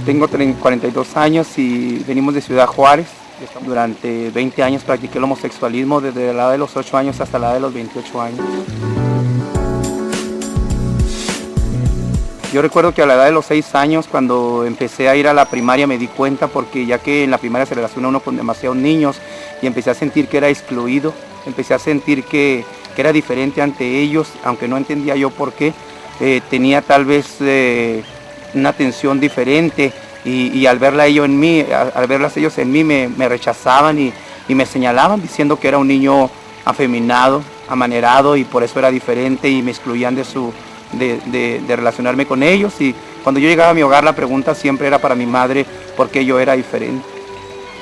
Tengo 42 años y venimos de Ciudad Juárez. Durante 20 años practiqué el homosexualismo desde la edad de los 8 años hasta la edad de los 28 años. Yo recuerdo que a la edad de los 6 años, cuando empecé a ir a la primaria, me di cuenta, porque ya que en la primaria se relaciona uno con demasiados niños, y empecé a sentir que era excluido, empecé a sentir que era diferente ante ellos, aunque no entendía yo por qué. Tenía tal vez una atención diferente, y al verlas ellos en mí, me rechazaban y me señalaban diciendo que era un niño afeminado, amanerado, y por eso era diferente, y me excluían de relacionarme con ellos. Y cuando yo llegaba a mi hogar, la pregunta siempre era para mi madre por qué yo era diferente.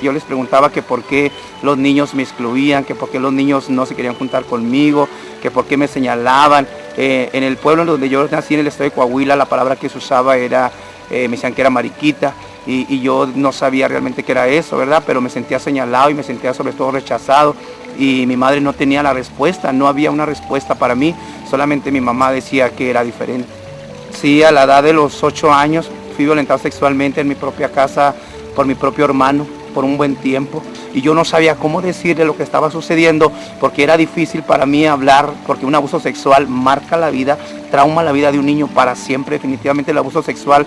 Yo les preguntaba que por qué los niños me excluían, que por qué los niños no se querían juntar conmigo, que por qué me señalaban. En el pueblo donde yo nací, en el estado de Coahuila, la palabra que se usaba era, me decían que era mariquita, y yo no sabía realmente qué era eso, ¿verdad? Pero me sentía señalado y me sentía sobre todo rechazado, y mi madre no tenía la respuesta, no había una respuesta para mí, solamente mi mamá decía que era diferente. Sí, a la edad de los 8 años fui violentado sexualmente en mi propia casa por mi propio hermano por un buen tiempo, y yo no sabía cómo decirle lo que estaba sucediendo, porque era difícil para mí hablar, porque un abuso sexual marca la vida, trauma la vida de un niño para siempre. Definitivamente el abuso sexual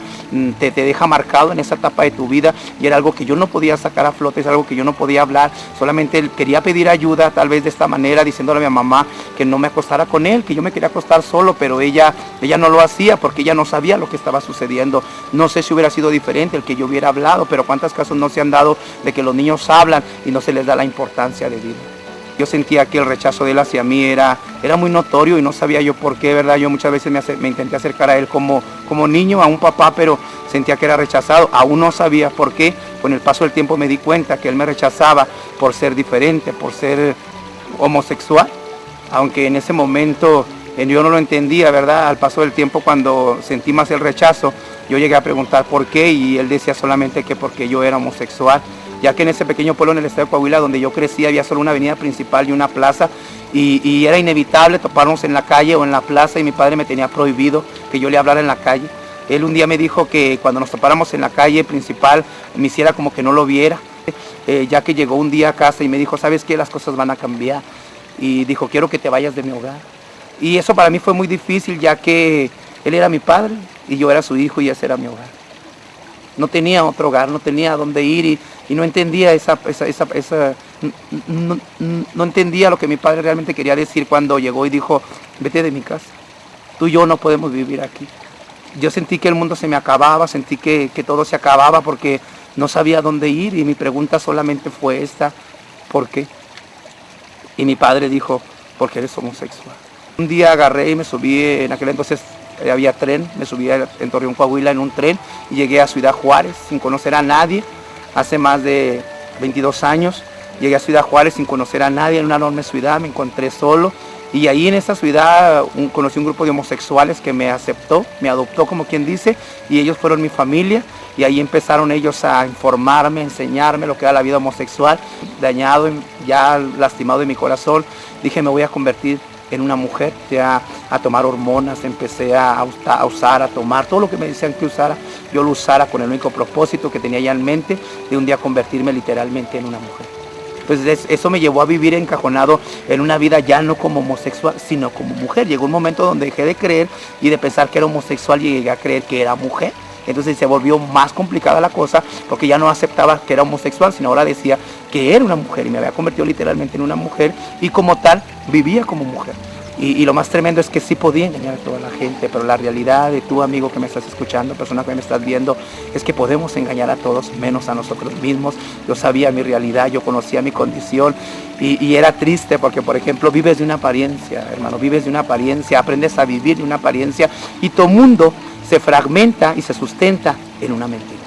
te deja marcado en esa etapa de tu vida, y era algo que yo no podía sacar a flote, es algo que yo no podía hablar. Solamente quería pedir ayuda, tal vez de esta manera, diciéndole a mi mamá que no me acostara con él, que yo me quería acostar solo, pero ella no lo hacía porque ella no sabía lo que estaba sucediendo. No sé si hubiera sido diferente el que yo hubiera hablado, pero cuántos casos no se han dado de que los niños hablan y no se les da la importancia de vida. Yo sentía que el rechazo de él hacia mí era muy notorio, y no sabía yo por qué, ¿verdad? Yo muchas veces me intenté acercar a él como niño, a un papá, pero sentía que era rechazado. Aún no sabía por qué. Con el paso del tiempo me di cuenta que él me rechazaba por ser diferente, por ser homosexual, aunque en ese momento yo no lo entendía, ¿verdad? Al paso del tiempo, cuando sentí más el rechazo, yo llegué a preguntar por qué, y él decía solamente que porque yo era homosexual, ya que en ese pequeño pueblo en el estado de Coahuila donde yo crecí había solo una avenida principal y una plaza, y era inevitable toparnos en la calle o en la plaza, y mi padre me tenía prohibido que yo le hablara en la calle. Él un día me dijo que cuando nos topáramos en la calle principal me hiciera como que no lo viera, ya que llegó un día a casa y me dijo, ¿sabes qué? Las cosas van a cambiar, y dijo, quiero que te vayas de mi hogar. Y eso para mí fue muy difícil, ya que él era mi padre y yo era su hijo, y ese era mi hogar. No tenía otro hogar, no tenía a dónde ir, y no entendía no entendía lo que mi padre realmente quería decir cuando llegó y dijo, vete de mi casa, tú y yo no podemos vivir aquí. Yo sentí que el mundo se me acababa, sentí que todo se acababa, porque no sabía dónde ir, y mi pregunta solamente fue esta, ¿por qué? Y mi padre dijo, porque eres homosexual. Un día agarré y me subí, en aquel entonces había tren, me subí en Torreón, Coahuila, en un tren, y llegué a Ciudad Juárez sin conocer a nadie. Hace más de 22 años llegué a Ciudad Juárez sin conocer a nadie, en una enorme ciudad, me encontré solo, y ahí en esa ciudad conocí un grupo de homosexuales que me aceptó, me adoptó, como quien dice, y ellos fueron mi familia, y ahí empezaron ellos a informarme, a enseñarme lo que era la vida homosexual. Dañado, ya lastimado de mi corazón, dije, me voy a convertir en una mujer, ya a tomar hormonas, empecé a usar, a tomar todo lo que me decían que usara, yo lo usara con el único propósito que tenía ya en mente, de un día convertirme literalmente en una mujer. Pues eso me llevó a vivir encajonado en una vida ya no como homosexual, sino como mujer. Llegó un momento donde dejé de creer y de pensar que era homosexual, y llegué a creer que era mujer. Entonces se volvió más complicada la cosa, porque ya no aceptaba que era homosexual, sino ahora decía que era una mujer, y me había convertido literalmente en una mujer, y como tal vivía como mujer. Y lo más tremendo es que sí podía engañar a toda la gente, pero la realidad de tu amigo que me estás escuchando, persona que me estás viendo, es que podemos engañar a todos menos a nosotros mismos. Yo sabía mi realidad, yo conocía mi condición, y era triste porque, por ejemplo, vives de una apariencia, hermano, vives de una apariencia, aprendes a vivir de una apariencia, y tu mundo se fragmenta y se sustenta en una mentira.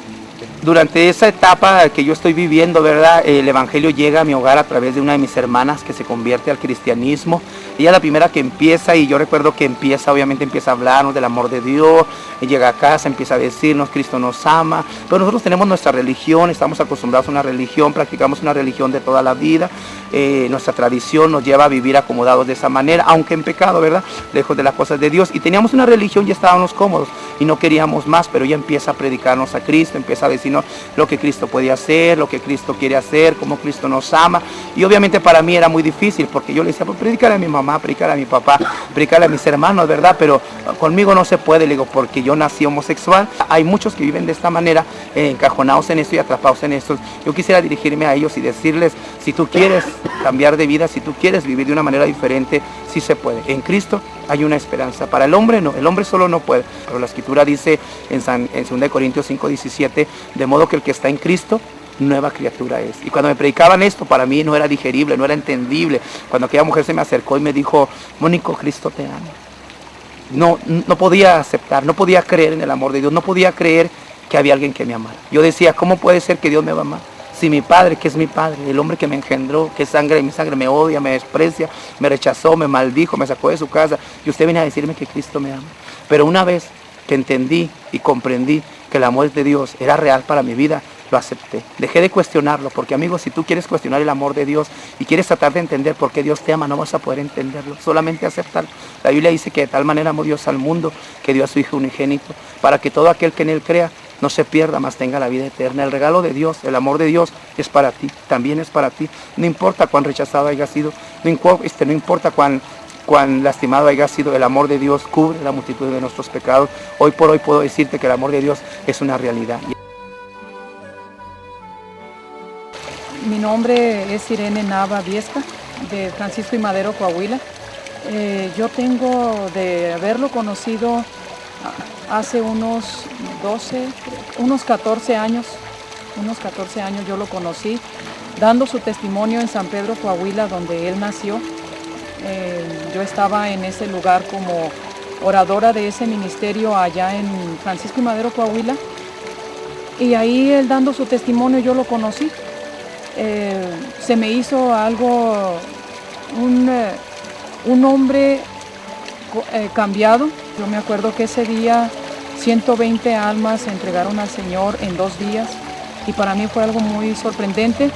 Durante esa etapa que yo estoy viviendo, ¿verdad? El evangelio llega a mi hogar a través de una de mis hermanas que se convierte al cristianismo. Ella es la primera que empieza, y yo recuerdo que obviamente empieza a hablarnos del amor de Dios, y llega a casa, empieza a decirnos, Cristo nos ama, pero nosotros tenemos nuestra religión, estamos acostumbrados a una religión, practicamos una religión de toda la vida, nuestra tradición nos lleva a vivir acomodados de esa manera, aunque en pecado, ¿verdad? Lejos de las cosas de Dios, y teníamos una religión y estábamos cómodos, y no queríamos más, pero ella empieza a predicarnos a Cristo, empieza a decirnos lo que Cristo puede hacer, lo que Cristo quiere hacer, cómo Cristo nos ama, y obviamente para mí era muy difícil, porque yo le decía, pues predicarle a mi mamá, predicarle a mi papá, predicarle a mis hermanos, ¿verdad? Pero conmigo no se puede, le digo, porque yo nací homosexual. Hay muchos que viven de esta manera, encajonados en esto y atrapados en esto. Yo quisiera dirigirme a ellos y decirles, si tú quieres cambiar de vida, si tú quieres vivir de una manera diferente, sí se puede. En Cristo hay una esperanza. Para el hombre no, el hombre solo no puede. Pero la Escritura dice en 2 Corintios 5:17, de modo que el que está en Cristo, nueva criatura es. Y cuando me predicaban esto, para mí no era digerible, no era entendible. Cuando aquella mujer se me acercó y me dijo, Mónico, Cristo te ama. No podía aceptar, no podía creer en el amor de Dios, no podía creer que había alguien que me amara. Yo decía, ¿cómo puede ser que Dios me va a amar? Si mi padre, que es mi padre, el hombre que me engendró, que es sangre de mi sangre, me odia, me desprecia, me rechazó, me maldijo, me sacó de su casa, y usted viene a decirme que Cristo me ama. Pero una vez que entendí y comprendí que el amor de Dios era real para mi vida, lo acepté. Dejé de cuestionarlo, porque amigos, si tú quieres cuestionar el amor de Dios y quieres tratar de entender por qué Dios te ama, no vas a poder entenderlo, solamente aceptarlo. La Biblia dice que de tal manera amó Dios al mundo, que dio a su Hijo unigénito, para que todo aquel que en Él crea no se pierda, mas tenga la vida eterna. El regalo de Dios, el amor de Dios es para ti, también es para ti. No importa cuán rechazado haya sido, no importa cuán lastimado haya sido, el amor de Dios cubre la multitud de nuestros pecados. Hoy por hoy puedo decirte que el amor de Dios es una realidad. Mi nombre es Irene Nava Viesca, de Francisco y Madero, Coahuila. Yo tengo de haberlo conocido hace unos 14 años. Unos 14 años yo lo conocí, dando su testimonio en San Pedro, Coahuila, donde él nació. Yo estaba en ese lugar como oradora de ese ministerio allá en Francisco y Madero, Coahuila. Y ahí él dando su testimonio yo lo conocí. Se me hizo algo, un hombre cambiado. Yo me acuerdo que ese día 120 almas se entregaron al Señor en 2 días, y para mí fue algo muy sorprendente.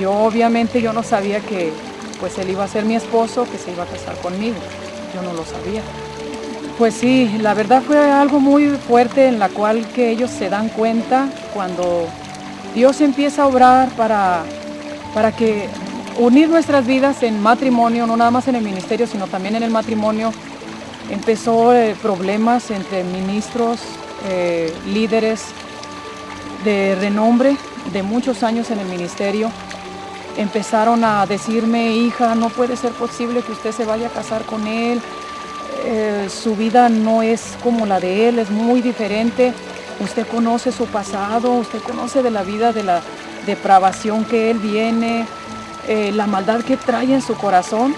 Obviamente yo no sabía que pues él iba a ser mi esposo, que se iba a casar conmigo. Yo no lo sabía. Pues sí, la verdad fue algo muy fuerte, en la cual que ellos se dan cuenta cuando Dios empieza a obrar para que unir nuestras vidas en matrimonio, no nada más en el ministerio, sino también en el matrimonio. Empezó problemas entre ministros, líderes de renombre de muchos años en el ministerio. Empezaron a decirme, hija, no puede ser posible que usted se vaya a casar con él. Su vida no es como la de él, es muy diferente. Usted conoce su pasado, usted conoce de la vida, de la depravación que él viene, la maldad que trae en su corazón.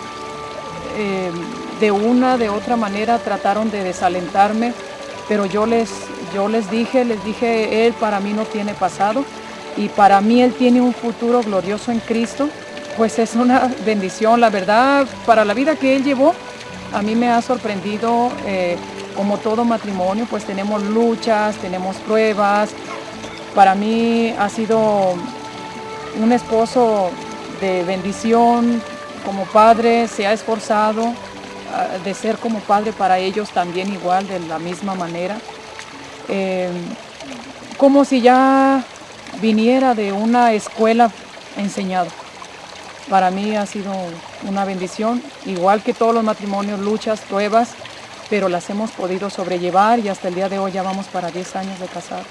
De una, de otra manera trataron de desalentarme, pero yo les dije, él para mí no tiene pasado, y para mí él tiene un futuro glorioso en Cristo. Pues es una bendición, la verdad, para la vida que él llevó. A mí me ha sorprendido, como todo matrimonio, pues tenemos luchas, tenemos pruebas. Para mí ha sido un esposo de bendición. Como padre se ha esforzado de ser como padre para ellos también igual, de la misma manera. Como si ya viniera de una escuela enseñado. Para mí ha sido una bendición, igual que todos los matrimonios, luchas, pruebas, pero las hemos podido sobrellevar, y hasta el día de hoy ya vamos para 10 años de casados.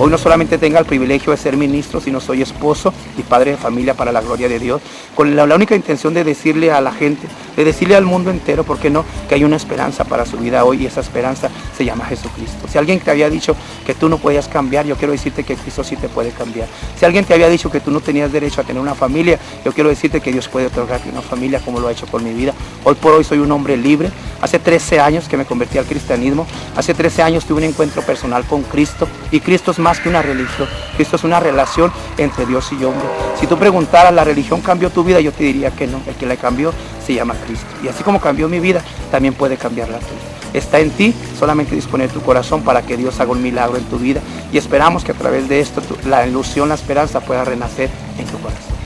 Hoy no solamente tenga el privilegio de ser ministro, sino soy esposo y padre de familia para la gloria de Dios, con la única intención de decirle a la gente, de decirle al mundo entero, ¿por qué no?, que hay una esperanza para su vida hoy, y esa esperanza se llama Jesucristo. Si alguien te había dicho que tú no podías cambiar, yo quiero decirte que Cristo sí te puede cambiar. Si alguien te había dicho que tú no tenías derecho a tener una familia, yo quiero decirte que Dios puede otorgarte una familia como lo ha hecho con mi vida. Hoy por hoy soy un hombre libre. Hace 13 años que me convertí al cristianismo. Hace 13 años tuve un encuentro personal con Cristo, y Cristo es más que una religión. Cristo es una relación entre Dios y hombre. Si tú preguntaras, ¿la religión cambió tu vida?, yo te diría que no. El que la cambió se llama Cristo. Y así como cambió mi vida, también puede cambiar la tuya. Está en ti solamente disponer tu corazón para que Dios haga un milagro en tu vida, y esperamos que a través de esto la ilusión, la esperanza pueda renacer en tu corazón.